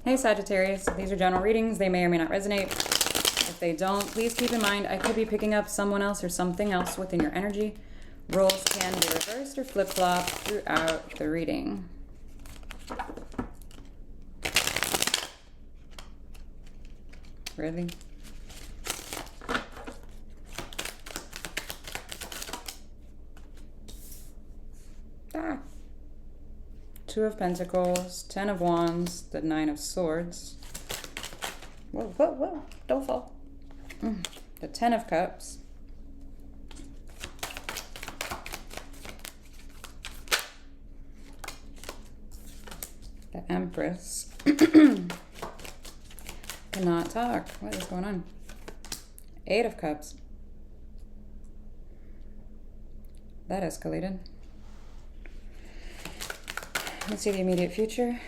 Hey Sagittarius, these are general readings. They may or may not resonate. If they don't, please keep in mind I could be picking up someone else or something else within your energy. Roles can be reversed or flip-flop throughout the reading. Really? Two of Pentacles, 10 of Wands, the 9 of Swords. Whoa, whoa, whoa, don't fall. The 10 of Cups. The Empress. Cannot talk. What is going on? 8 of Cups. That escalated. Let's see the immediate future.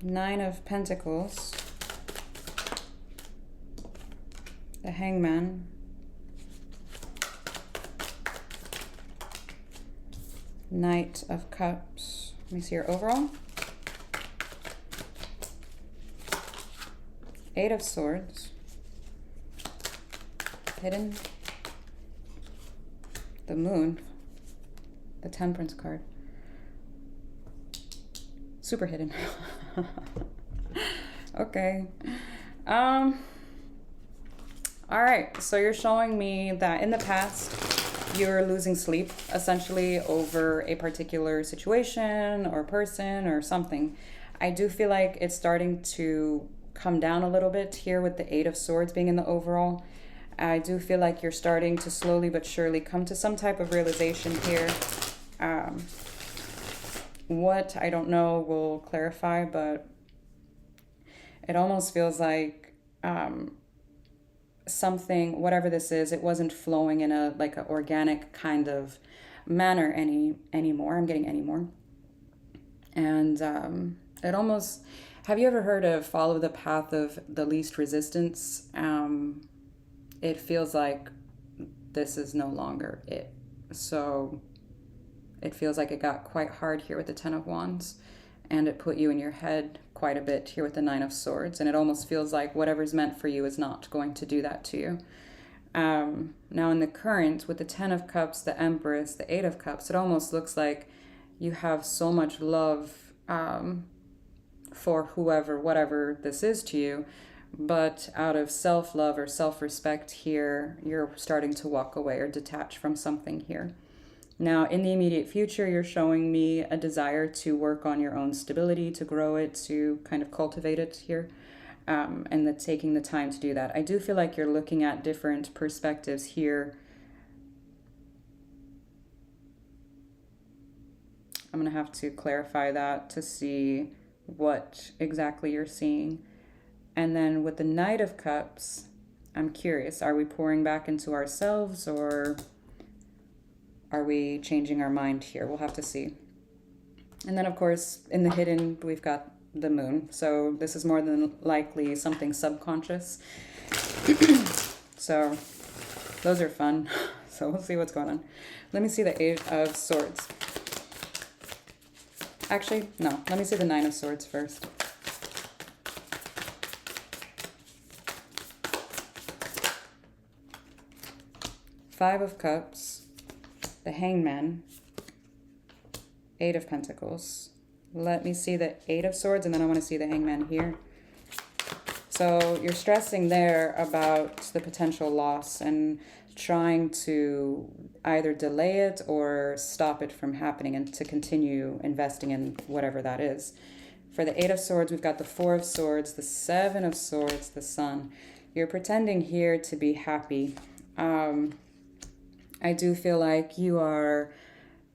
9 of Pentacles. The Hangman. Knight of Cups. Let me see your overall. 8 of Swords. Hidden. The Moon. The Temperance card. Super hidden. Okay. All right. So you're showing me that in the past you're losing sleep essentially over a particular situation or person or something. I do feel like it's starting to come down a little bit here with the 8 of Swords being in the overall. I do feel like you're starting to slowly but surely come to some type of realization here. What, I don't know, will clarify, but it almost feels like something, whatever this is, it wasn't flowing in a like an organic kind of manner anymore. I'm getting anymore. And it almost, have you ever heard of follow the path of the least resistance? It feels like this is no longer it. So it feels like it got quite hard here with the 10 of Wands, and it put you in your head quite a bit here with the 9 of Swords, and it almost feels like whatever's meant for you is not going to do that to you. Now in the current, with the 10 of Cups, the Empress, the 8 of Cups, it almost looks like you have so much love for whoever, whatever this is to you, but out of self-love or self-respect here, you're starting to walk away or detach from something here. Now, in the immediate future, you're showing me a desire to work on your own stability, to grow it, to kind of cultivate it here, and that taking the time to do that. I do feel like you're looking at different perspectives here. I'm going to have to clarify that to see what exactly you're seeing. And then with the Knight of Cups, I'm curious, are we pouring back into ourselves, or are we changing our mind here? We'll have to see. And then, of course, in the hidden, we've got the Moon. So this is more than likely something subconscious. So those are fun. So we'll see what's going on. Let me see the 8 of Swords. Actually, no. Let me see the 9 of Swords first. Five of Cups. The Hangman, 8 of Pentacles. Let me see the 8 of Swords, and then I want to see the Hangman here. So you're stressing there about the potential loss and trying to either delay it or stop it from happening and to continue investing in whatever that is. For the 8 of Swords, we've got the 4 of Swords, the 7 of Swords, the Sun. You're pretending here to be happy. I do feel like you are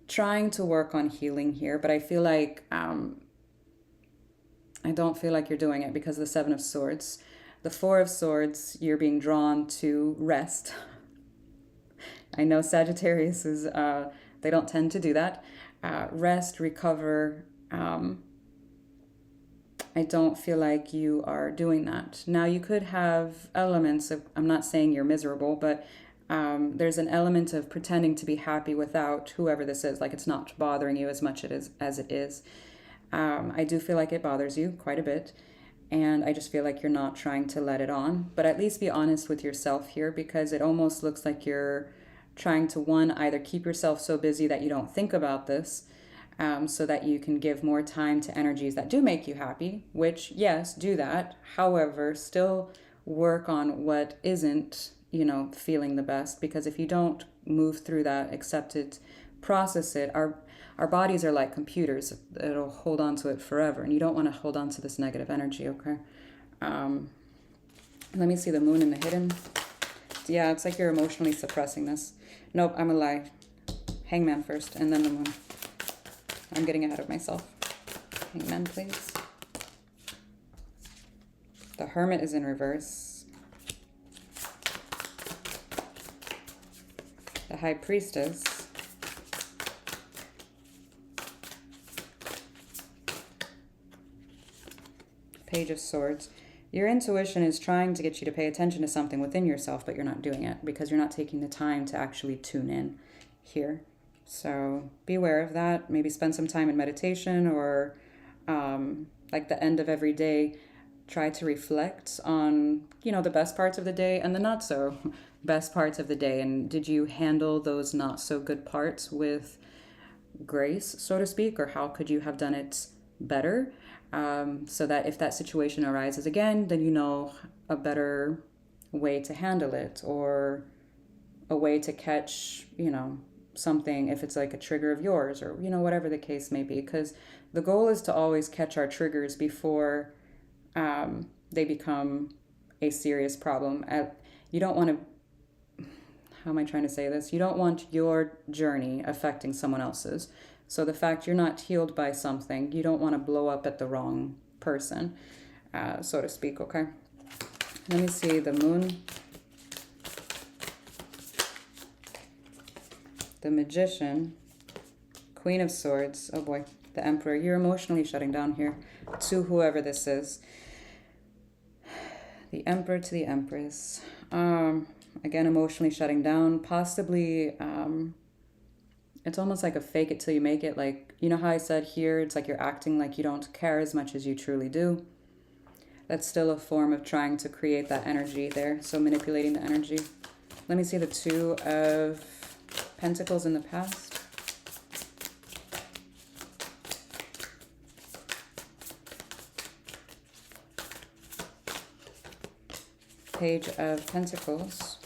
trying to work on healing here, but I feel like I don't feel like you're doing it because of the 7 of Swords. The 4 of Swords, you're being drawn to rest. I know Sagittarius is, they don't tend to do that. Rest, recover. I don't feel like you are doing that. Now, you could have elements of, I'm not saying you're miserable, but there's an element of pretending to be happy without whoever this is, like it's not bothering you as much as it is. I do feel like it bothers you quite a bit. And I just feel like you're not trying to let it on. But at least be honest with yourself here, because it almost looks like you're trying to, one, either keep yourself so busy that you don't think about this, so that you can give more time to energies that do make you happy, which, yes, do that. However, still work on what isn't, feeling the best. Because if you don't move through that, accept it, process it, our bodies are like computers. It'll hold on to it forever. And you don't want to hold on to this negative energy, okay? Let me see the moon and the hidden. Yeah, it's like you're emotionally suppressing this. Nope, I'm a lie. Hangman first, and then the moon. I'm getting ahead of myself. Hangman, please. The Hermit is in reverse. The High Priestess. Page of Swords. Your intuition is trying to get you to pay attention to something within yourself, but you're not doing it because you're not taking the time to actually tune in here. So be aware of that. Maybe spend some time in meditation, or like the end of every day, try to reflect on, the best parts of the day and the not so best parts of the day. And did you handle those not so good parts with grace, so to speak, or how could you have done it better? So that if that situation arises again, then you know a better way to handle it, or a way to catch, something, if it's like a trigger of yours, or, whatever the case may be. Because the goal is to always catch our triggers before they become a serious problem. You don't want to, how am I trying to say this? You don't want your journey affecting someone else's. So the fact you're not healed by something, you don't want to blow up at the wrong person, so to speak, okay? Let me see the moon. The Magician. Queen of Swords. Oh boy. The Emperor. You're emotionally shutting down here to whoever this is. The Emperor to the Empress. Again, emotionally shutting down. Possibly... it's almost like a fake it till you make it. Like, how I said here, it's like you're acting like you don't care as much as you truly do. That's still a form of trying to create that energy there. So manipulating the energy. Let me see the Two of Pentacles in the past. Page of Pentacles.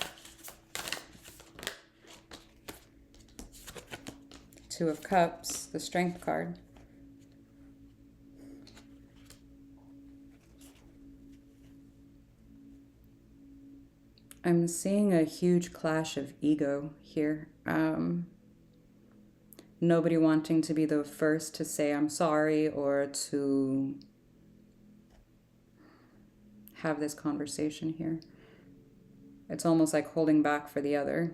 Two of Cups, the Strength card. I'm seeing a huge clash of ego here. Nobody wanting to be the first to say I'm sorry, or to have this conversation here. It's almost like holding back for the other.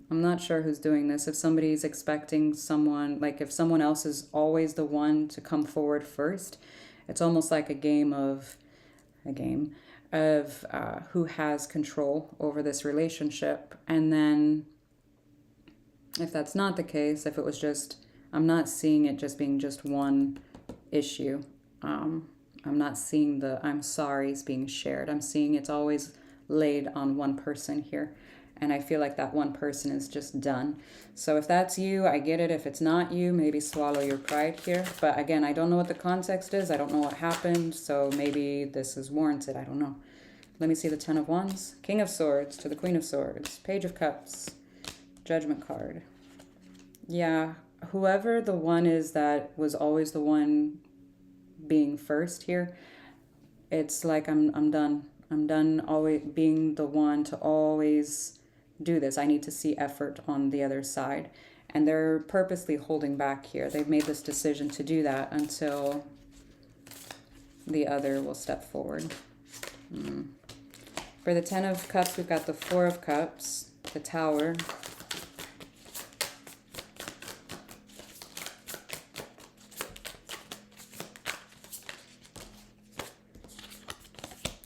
I'm not sure who's doing this. If somebody's expecting someone, like if someone else is always the one to come forward first, it's almost like a game of who has control over this relationship. And then if that's not the case, if it was just, I'm not seeing it just being just one issue. I'm not seeing the I'm sorry's being shared. I'm seeing it's always laid on one person here. And I feel like that one person is just done. So if that's you, I get it. If it's not you, maybe swallow your pride here. But again, I don't know what the context is. I don't know what happened. So maybe this is warranted. I don't know. Let me see the Ten of Wands. King of Swords to the Queen of Swords. Page of Cups. Judgment card. Yeah, whoever the one is that was always the one being first here, it's like I'm done. I'm done always being the one to always do this. I need to see effort on the other side. And they're purposely holding back here. They've made this decision to do that until the other will step forward. For the Ten of Cups, we've got the Four of Cups, the Tower,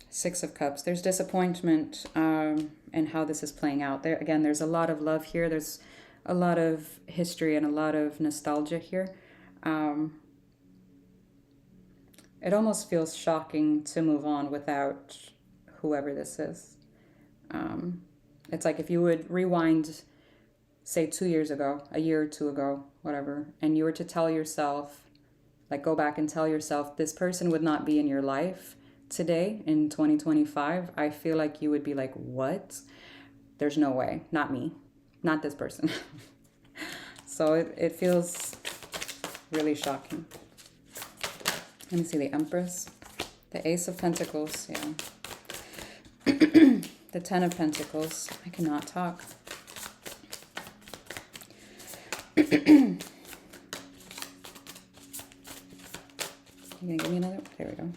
Six of Cups. There's disappointment in how this is playing out. There again, there's a lot of love here. There's a lot of history and a lot of nostalgia here. it almost feels shocking to move on without whoever this is. It's like if you would rewind, say 2 years ago, a year or two ago, whatever, and you were to tell yourself, like go back and tell yourself this person would not be in your life today in 2025, I feel like you would be like, what? There's no way. Not me. Not this person. So it feels really shocking. Let me see the Empress. The Ace of Pentacles, yeah. The Ten of Pentacles. I cannot talk. You gonna give me another? There we go.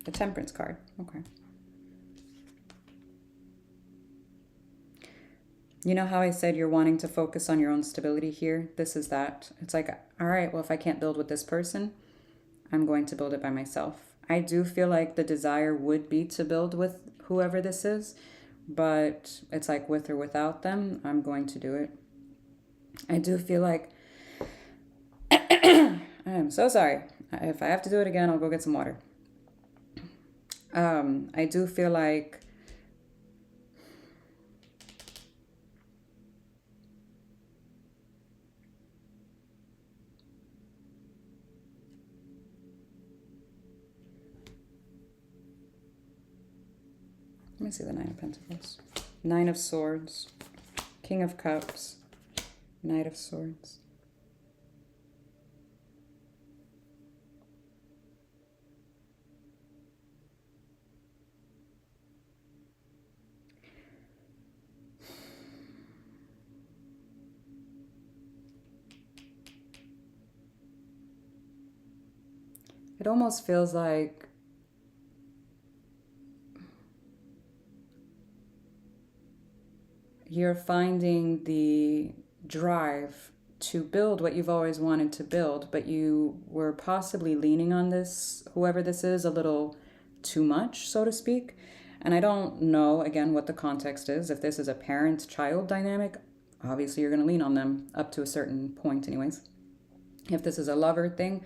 The Temperance card. Okay. You know how I said you're wanting to focus on your own stability here? This is that. It's like, all right, well, if I can't build with this person, I'm going to build it by myself. I do feel like the desire would be to build with whoever this is, but it's like with or without them, I'm going to do it. I do feel like, I am so sorry. If I have to do it again, I'll go get some water. I do feel like let me see the Nine of Pentacles. Nine of Swords. King of Cups. Knight of Swords. It almost feels like you're finding the drive to build what you've always wanted to build, but you were possibly leaning on this, whoever this is, a little too much, so to speak. And I don't know, again, what the context is. If this is a parent-child dynamic, obviously you're going to lean on them up to a certain point anyways. If this is a lover thing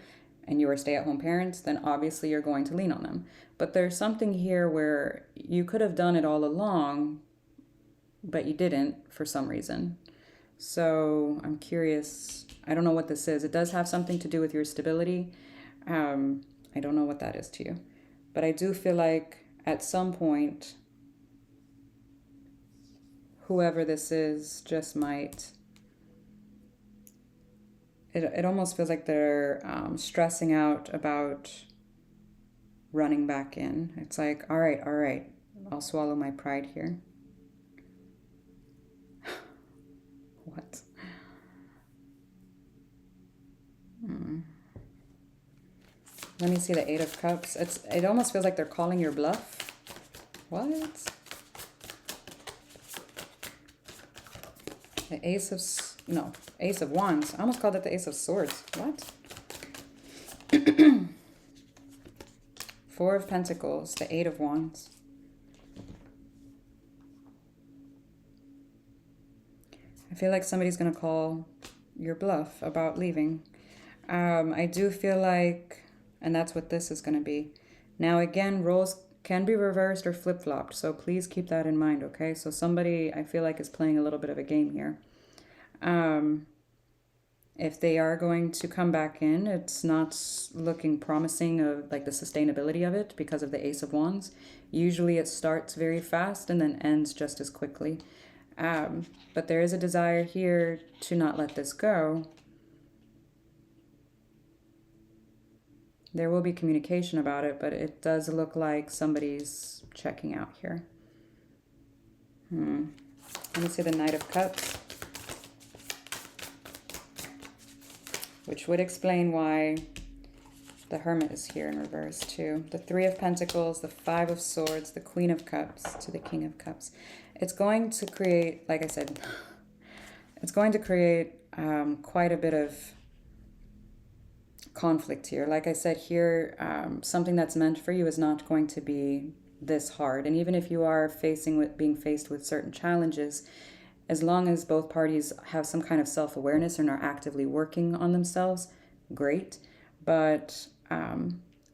and you are stay-at-home parents, then obviously you're going to lean on them. But there's something here where you could have done it all along, but you didn't for some reason. So I'm curious. I don't know what this is. It does have something to do with your stability. I don't know what that is to you. But I do feel like at some point, whoever this is just might... It almost feels like they're stressing out about running back in. It's like, all right, I'll swallow my pride here. What? Let me see the Eight of Cups. It almost feels like they're calling your bluff. What? The Ace of Wands. I almost called it the Ace of Swords. What? Four of Pentacles. The Eight of Wands. I feel like somebody's going to call your bluff about leaving. I do feel like, and that's what this is going to be. Now, again, roles can be reversed or flip-flopped, so please keep that in mind, okay? So somebody, I feel like, is playing a little bit of a game here. If they are going to come back in, it's not looking promising of like the sustainability of it because of the Ace of Wands. Usually it starts very fast and then ends just as quickly. But there is a desire here to not let this go. There will be communication about it, but it does look like somebody's checking out here. Let me see the Knight of Cups, which would explain why the Hermit is here in reverse too. The Three of Pentacles, the Five of Swords, the Queen of Cups to the King of Cups. It's going to create, like I said, it's going to create quite a bit of conflict here. Like I said here, something that's meant for you is not going to be this hard. And even if you are being faced with certain challenges, as long as both parties have some kind of self-awareness and are actively working on themselves, great. But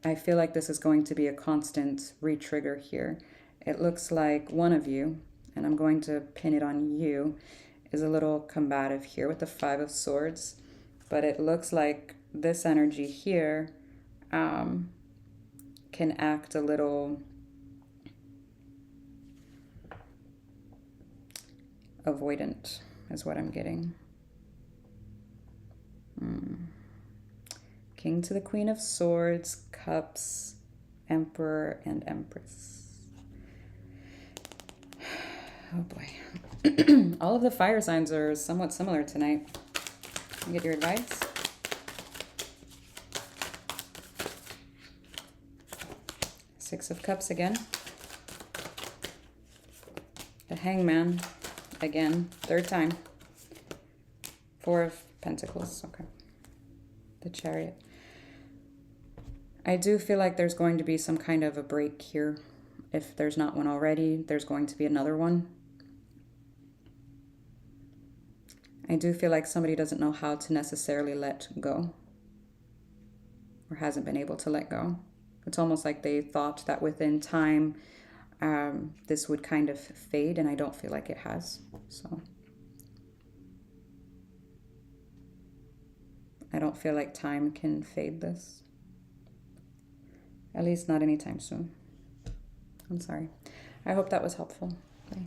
I feel like this is going to be a constant re-trigger here. It looks like one of you, and I'm going to pin it on you, is a little combative here with the Five of Swords. But it looks like this energy here can act a little avoidant, is what I'm getting. King to the Queen of Swords, Cups, Emperor, and Empress. Oh boy. All of the fire signs are somewhat similar tonight. Can I get your advice? Six of Cups again. The Hangman again, third time. Four of Pentacles, okay. The Chariot. I do feel like there's going to be some kind of a break here. If there's not one already, there's going to be another one. I do feel like somebody doesn't know how to necessarily let go, or hasn't been able to let go. It's almost like they thought that within time this would kind of fade, and I don't feel like it has. So I don't feel like time can fade this. At least not anytime soon. I'm sorry. I hope that was helpful. Bye.